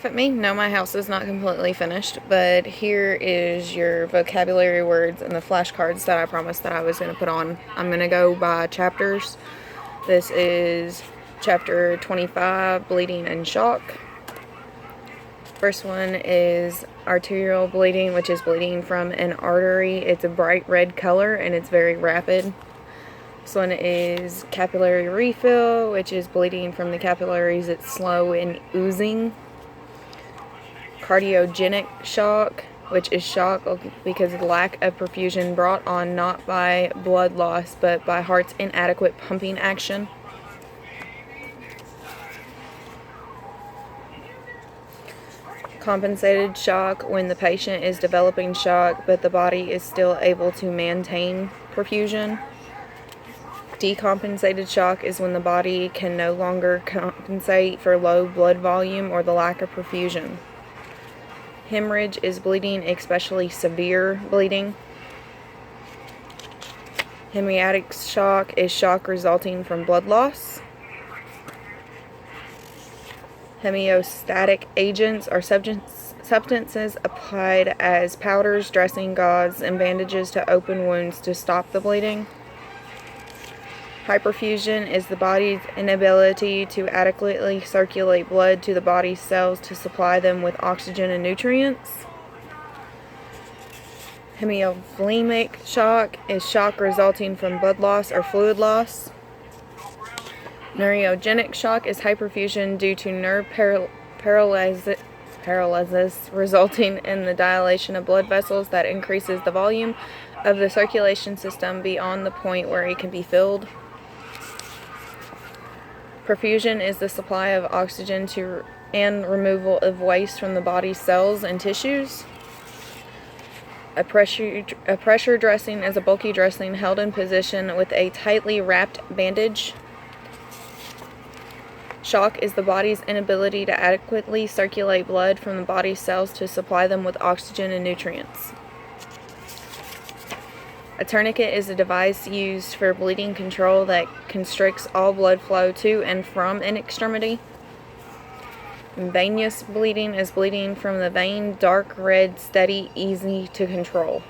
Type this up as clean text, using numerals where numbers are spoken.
At me? No, my house is not completely finished, but here is your vocabulary words and the flashcards that I promised that I was going to put on. I'm going to go by chapters. This is chapter 25, bleeding and shock. First one is arterial bleeding, which is bleeding from an artery. It's a bright red color and it's very rapid. This one is capillary refill, which is bleeding from the capillaries. It's slow and oozing. Cardiogenic shock, which is shock because of the lack of perfusion brought on not by blood loss but by heart's inadequate pumping action. Compensated shock, when the patient is developing shock but the body is still able to maintain perfusion. Decompensated shock is when the body can no longer compensate for low blood volume or the lack of perfusion. Hemorrhage is bleeding, especially severe bleeding. Hemorrhagic shock is shock resulting from blood loss. Hemostatic agents are substances applied as powders, dressing, gauze, and bandages to open wounds to stop the bleeding. Hyperfusion is the body's inability to adequately circulate blood to the body's cells to supply them with oxygen and nutrients. Hemovolemic shock is shock resulting from blood loss or fluid loss. Neurogenic shock is hyperfusion due to nerve paralysis resulting in the dilation of blood vessels that increases the volume of the circulation system beyond the point where it can be filled. Perfusion is the supply of oxygen and removal of waste from the body's cells and tissues. A pressure dressing is a bulky dressing held in position with a tightly wrapped bandage. Shock is the body's inability to adequately circulate blood from the body's cells to supply them with oxygen and nutrients. A tourniquet is a device used for bleeding control that constricts all blood flow to and from an extremity. Venous bleeding is bleeding from the vein, dark red, steady, easy to control.